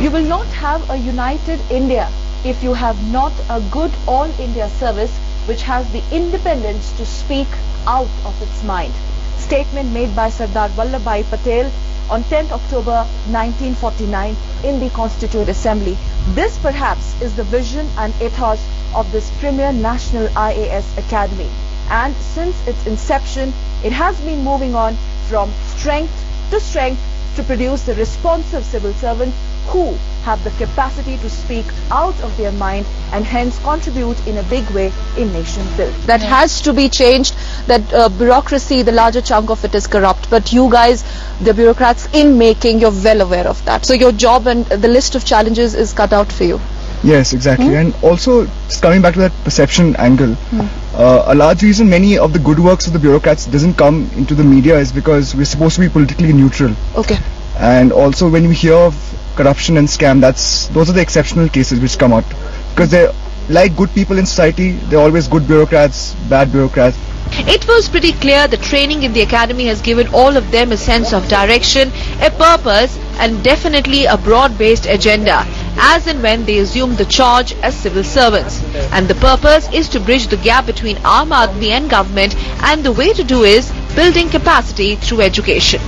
You will not have a united India if you have not a good all India service which has the independence to speak out of its mind. Statement made by Sardar Vallabhbhai Patel on 10th October 1949 in the Constituent Assembly. This perhaps is the vision and ethos of this premier national IAS Academy. And since its inception, it has been moving on from strength to produce the responsive civil servant who have the capacity to speak out of their mind and hence contribute in a big way in nation building. That has to be changed. That bureaucracy, the larger chunk of it is corrupt. But you guys, the bureaucrats in making, you're well aware of that. So your job and the list of challenges is cut out for you. Yes, exactly. And also, just coming back to that perception angle, a large reason many of the good works of the bureaucrats doesn't come into the media is because we're supposed to be politically neutral. Okay. And also when we hear of corruption and scam, those are the exceptional cases which come out. Because they're like good people in society, they're always good bureaucrats, bad bureaucrats. It was pretty clear the training in the academy has given all of them a sense of direction, a purpose and definitely a broad-based agenda as and when they assume the charge as civil servants. And the purpose is to bridge the gap between Aam Aadmi and government, and the way to do is building capacity through education.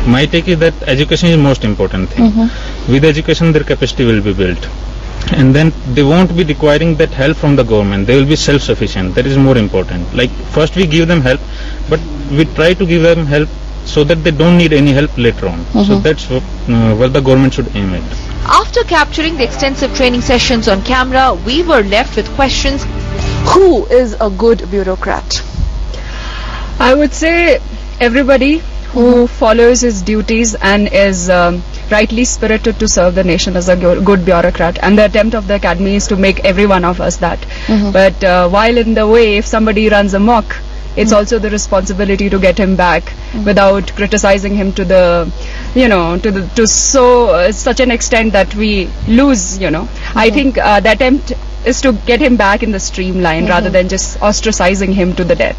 My take is that education is the most important thing. With education their capacity will be built. And then they won't be requiring that help from the government. They will be self-sufficient. That is more important. Like first we give them help, but we try to give them help so that they don't need any help later on. So that's what the government should aim at. After capturing the extensive training sessions on camera, we were left with questions. Who is a good bureaucrat? I would say everybody who follows his duties and is rightly spirited to serve the nation as a good bureaucrat. And the attempt of the academy is to make every one of us that. But while in the way, if somebody runs amok, it's also the responsibility to get him back without criticizing him to the, to such an extent that we lose, I think the attempt is to get him back in the streamline rather than just ostracizing him to the death.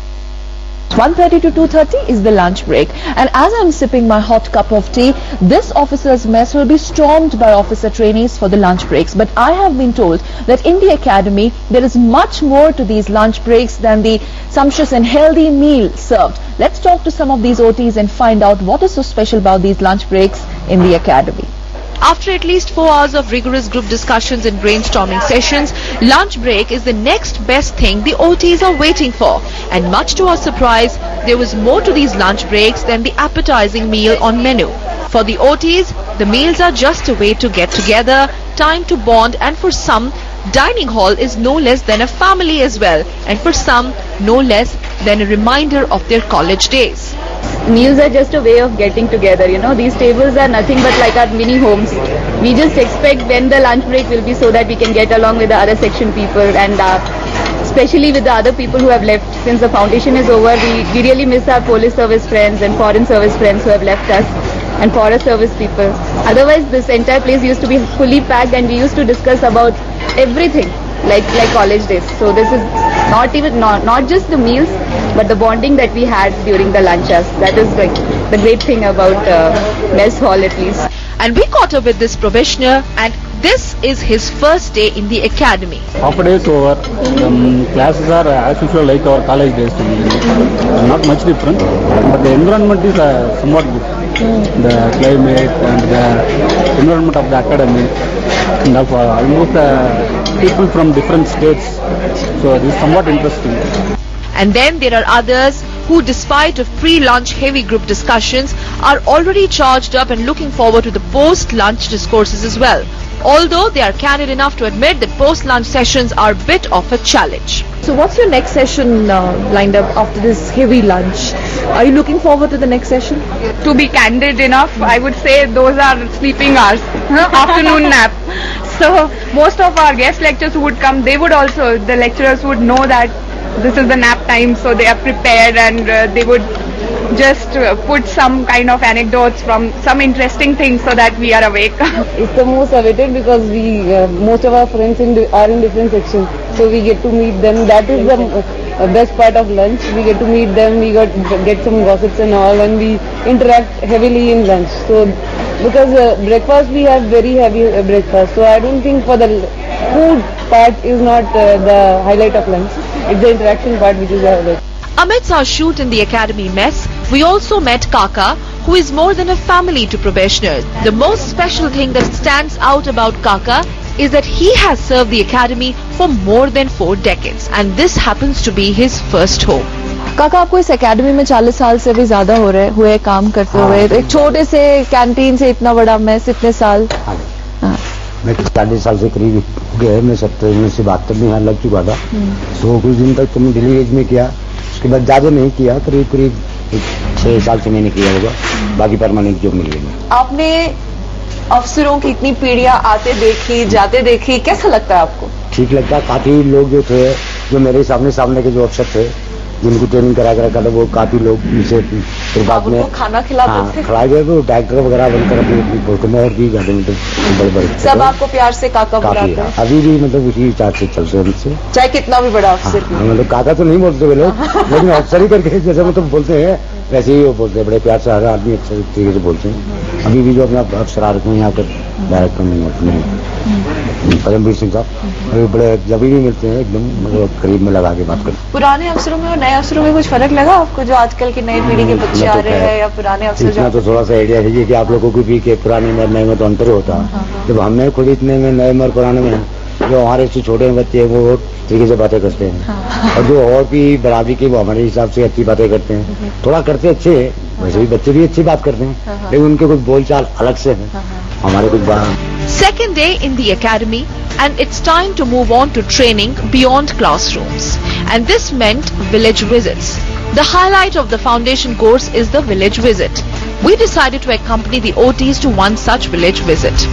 1:30 to 2:30 is the lunch break, and as I'm sipping my hot cup of tea, this officers' mess will be stormed by officer trainees for the lunch breaks. But I have been told that in the academy there is much more to these lunch breaks than the sumptuous and healthy meal served. Let's talk to some of these OTs and find out what is so special about these lunch breaks in the academy. After at least 4 hours of rigorous group discussions and brainstorming sessions, lunch break is the next best thing the OTs are waiting for. And much to our surprise, there was more to these lunch breaks than the appetizing meal on menu. For the OTs, the meals are just a way to get together, time to bond, and for some, dining hall is no less than a family as well, and for some, no less than a reminder of their college days. Meals are just a way of getting together, these tables are nothing but like our mini homes. We just expect when the lunch break will be so that we can get along with the other section people, and especially with the other people who have left. Since the foundation is over, we really miss our police service friends and foreign service friends who have left us, and forest service people. Otherwise this entire place used to be fully packed and we used to discuss about everything like college days. So this is not just the meals but the bonding that we had during the lunches. That is like the great thing about mess hall at least. And we caught up with this probationer, and this is his first day in the academy. Half a day is over. Classes are as usual like our college days. Not much different, but the environment is somewhat different. The climate and the environment of the academy and of almost people from different states. So it is somewhat interesting. And then there are others who, despite of pre-lunch heavy group discussions, are already charged up and looking forward to the post-lunch discourses as well. Although they are candid enough to admit that post-lunch sessions are a bit of a challenge. So what's your next session lined up after this heavy lunch? Are you looking forward to the next session? To be candid enough, I would say those are sleeping hours, afternoon nap. So most of our guest lecturers who would come, they would also, the lecturers would know that this is the nap time, so they are prepared, and they would just put some kind of anecdotes from some interesting things so that we are awake. It's the most awaited because we most of our friends are in different sections, so we get to meet them. That is the best part of lunch. We get to meet them, we get some gossips and all, and we interact heavily in lunch. So because breakfast we have very heavy breakfast, so I don't think for the food part is not the highlight of lunch. It's the interaction part which is the highlight. Amidst our shoot in the academy mess, we also met Kaka, who is more than a family to probationers. The most special thing that stands out about Kaka is that he has served the academy for more than 4 decades, and this happens to be his first home. काका, आपको इस academy में 40 साल से भी ज्यादा हुए काम करते हुए, तो एक छोटे से कैंटीन से इतना बड़ा मेस इतने साल। मैं 40 साल से करीब गए, मैं 72 में यहाँ लग चुका था, तो कुछ दिन तक तो मैं दिल्ली वेज में किया, उसके बाद ज्यादा नहीं किया, करीब 6 साल से मैंने किया होगा, बाकी परमानेंट जॉब मिल गई। आपने अफसरों की इतनी पीढ़ियां आते देखी, जाते देखी, कैसा लगता है आपको? ठीक लगता है। काफी लोग जो थे, जो मेरे सामने के जो अफसर थे, जिनको ट्रेनिंग करा कर रखा था, वो काफी लोग उनसे फिर बाद में खाना खिलाते थे, खिलाए गए, वो डायरेक्टर वगैरह बनकर अपनी पोस्ट में और भी जाते, मतलब बड़े सब आपको प्यार से काका बुलाते हैं। अभी भी मतलब उसी चार्ज से चलते हैं उनसे, चाहे कितना भी बड़ा अफसर भी। मतलब काका तो नहीं बोलते वे लोग, लेकिन अफसर ही करके जैसे मतलब बोलते हैं वैसे ही वो बोलते हैं, बड़े प्यार से हर आदमी अच्छे तरीके से बोलते हैं। अभी भी जो अपना अफसर आ रखे हैं यहाँ पर डायरेक्टर में अपने परमवीर सिंह साहब, बड़े जब भी मिलते हैं एकदम मतलब करीब में लगा के बात करते हैं। पुराने अफसरों में और नए अफसरों में कुछ फर्क लगा आपको, जो आजकल की नई पीढ़ी के बच्चे आ रहे हैं या पुराने अफसर? इतना तो थोड़ा सा आइडिया है कि आप लोगों को भी कि पुराने में नए में तो अंतर होता है। जब हमने खुद इतने में नए में और पुराने में, जो हमारे से छोटे बच्चे हैं वो तरीके से बातें करते हैं, और जो और भी बराबरी के वो हमारे हिसाब से अच्छी बातें करते हैं, थोड़ा करते अच्छे हैं, वैसे भी बच्चे भी अच्छी बात करते हैं, लेकिन उनके कुछ बोलचाल अलग से है, हमारे कुछ Second day in the academy, and it's time to move on to training beyond classrooms. And this meant village visits. The highlight of the foundation course is the village visit. We decided to accompany the OTs to one such village visit.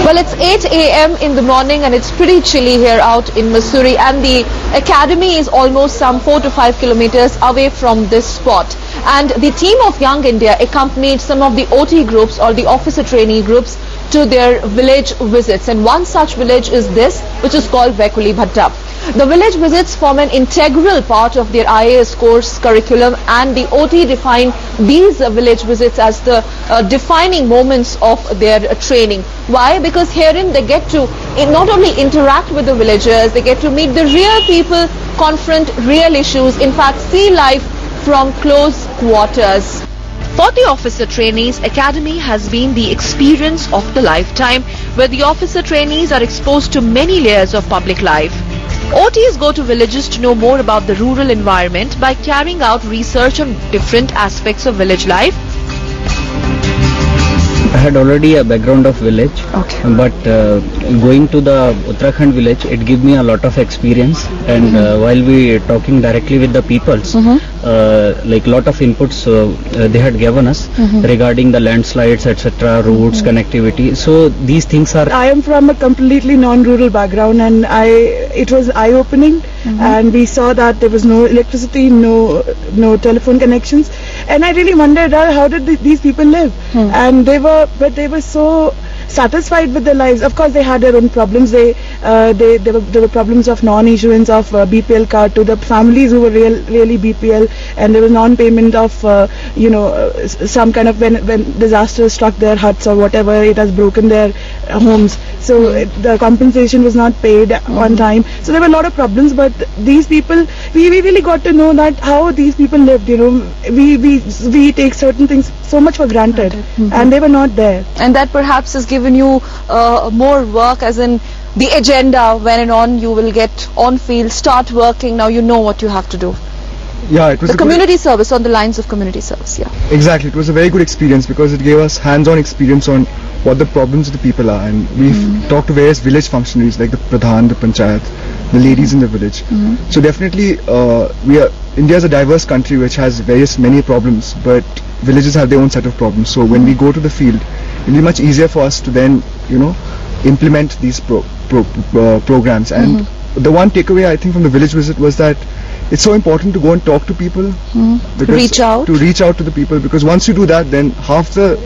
Well, it's 8 a.m. in the morning and it's pretty chilly here out in Missouri, and the academy is almost some 4 to 5 kilometers away from this spot. And the team of Young India accompanied some of the OT groups or the officer trainee groups to their village visits, and one such village is this, which is called Vaikuli Bhatta. The village visits form an integral part of their IAS course curriculum, and the OT define these village visits as the defining moments of their training. Why? Because herein they get to not only interact with the villagers, they get to meet the real people, confront real issues, in fact see life from close quarters. For the officer trainees, academy has been the experience of the lifetime, where the officer trainees are exposed to many layers of public life. OTs go to villages to know more about the rural environment by carrying out research on different aspects of village life. I had already a background of village, but going to the Uttarakhand village, it gave me a lot of experience, and while we talking directly with the peoples, like lot of inputs they had given us regarding the landslides, etc., routes, connectivity. So these things are. I am from a completely non-rural background, and it was eye-opening, and we saw that there was no electricity, no telephone connections, and I really wondered how did these people live, and they were so satisfied with their lives. Of course, they had their own problems. There were problems of non-issuance of BPL card to the families who were really BPL, and there was non-payment of some kind of when disaster struck their huts or whatever, it has broken their homes. So the compensation was not paid on time. So there were a lot of problems. But these people, we really got to know that how these people lived. We take certain things so much for granted, and they were not there. And that perhaps has given you more work, as in the agenda when and on you will get on field, start working, now you know what you have to do. Yeah, it was the community service, on the lines of community service. Yeah, exactly. It was a very good experience because it gave us hands-on experience on what the problems of the people are, and we've talked to various village functionaries like the Pradhan, the Panchayat, the ladies in the village. So definitely India is a diverse country which has many problems, but villages have their own set of problems. So when we go to the field, it will be much easier for us to then implement these programs. And the one takeaway I think from the village visit was that it's so important to go and talk to people, reach out to the people, because once you do that, then half the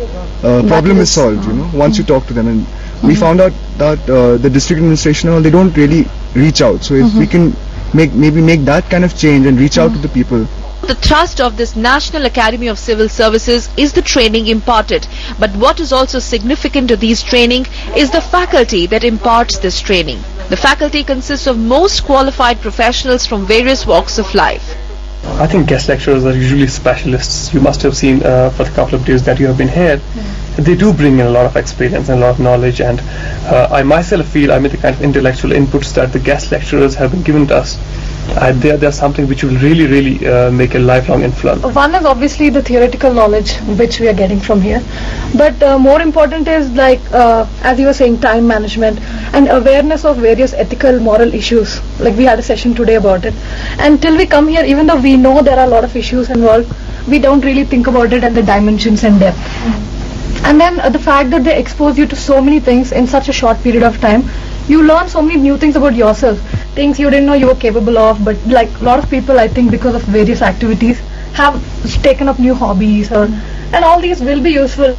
problem is solved. Once you talk to them. And we found out that the district administration and all, they don't really reach out. So if we can make that kind of change and reach out to the people. The thrust of this National Academy of Civil Services is the training imparted. But what is also significant to these training is the faculty that imparts this training. The faculty consists of most qualified professionals from various walks of life. I think guest lecturers are usually specialists. You must have seen for the couple of days that you have been here. They do bring in a lot of experience and a lot of knowledge, and I myself feel, the kind of intellectual inputs that the guest lecturers have been given to us, they're something which will really make a lifelong influence. One is obviously the theoretical knowledge which we are getting from here, but more important is as you were saying, time management and awareness of various ethical, moral issues. Like we had a session today about it, and till we come here, even though we know there are a lot of issues involved, we don't really think about it at the dimensions and depth. And then the fact that they expose you to so many things in such a short period of time, you learn so many new things about yourself, things you didn't know you were capable of. But like a lot of people, I think because of various activities, have taken up new hobbies, and all these will be useful.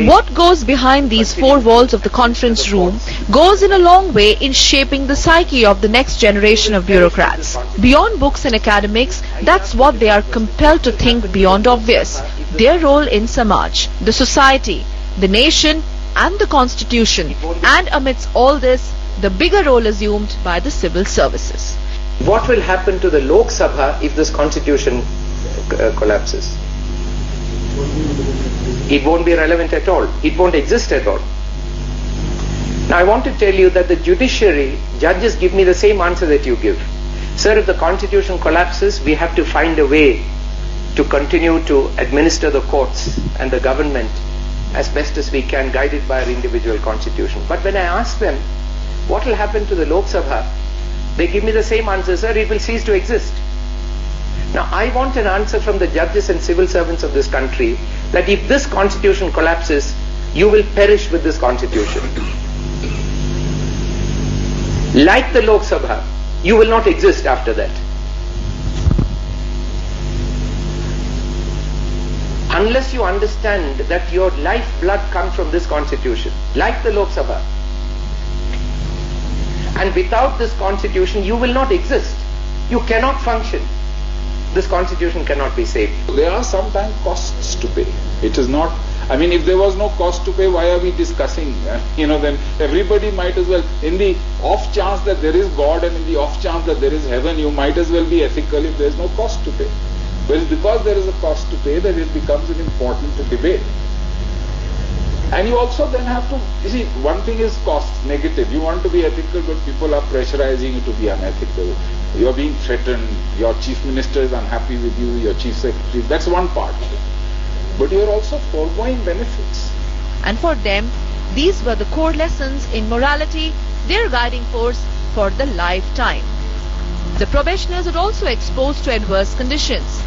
What goes behind these four walls of the conference room goes in a long way in shaping the psyche of the next generation of bureaucrats. Beyond books and academics, that's what they are compelled to think beyond obvious. Their role in Samaj, the society, the nation and the constitution, and amidst all this, the bigger role assumed by the civil services. What will happen to the Lok Sabha if this constitution collapses? It won't be relevant at all. It won't exist at all. Now I want to tell you that the judiciary, judges give me the same answer that you give. Sir, if the constitution collapses, we have to find a way to continue to administer the courts and the government as best as we can, guided by our individual constitution. But when I ask them, what will happen to the Lok Sabha? They give me the same answer, sir, it will cease to exist. Now I want an answer from the judges and civil servants of this country that if this constitution collapses, you will perish with this constitution. Like the Lok Sabha, you will not exist after that. Unless you understand that your lifeblood comes from this constitution, like the Lok Sabha. And without this constitution, you will not exist. You cannot function. This constitution cannot be saved. There are sometimes costs to pay. It is not, if there was no cost to pay, why are we discussing? Then everybody might as well, in the off chance that there is God and in the off chance that there is heaven, you might as well be ethical if there is no cost to pay. But it's because there is a cost to pay that it becomes an important debate. And you also then have to, one thing is cost, negative. You want to be ethical, but people are pressurizing you to be unethical. You are being threatened, your chief minister is unhappy with you, your chief secretary, that's one part. But you are also foregoing benefits. And for them, these were the core lessons in morality, their guiding force for the lifetime. The probationers are also exposed to adverse conditions.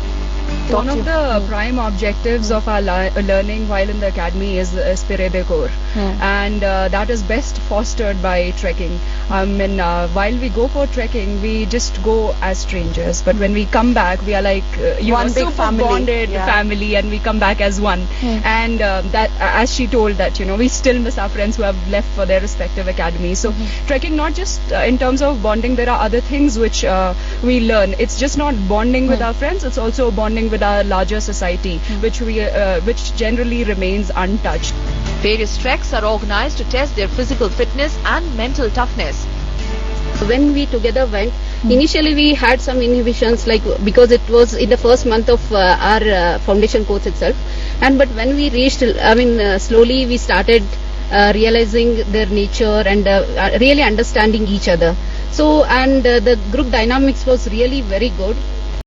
One of the prime objectives of our learning while in the academy is Esprit de Corps, and that is best fostered by trekking. While we go for trekking, we just go as strangers, but when we come back, we are like one big super bonded family, and we come back as one. And that, as she told, that we still miss our friends who have left for their respective academies. So trekking, not just in terms of bonding, there are other things which we learn. It's just not bonding with our friends; it's also bonding with our larger society, which generally remains untouched. Various treks are organized to test their physical fitness and mental toughness. When we together went, initially we had some inhibitions, because it was in the first month of our foundation course itself. But when we reached, slowly we started realizing their nature and really understanding each other. So, and the group dynamics was really very good.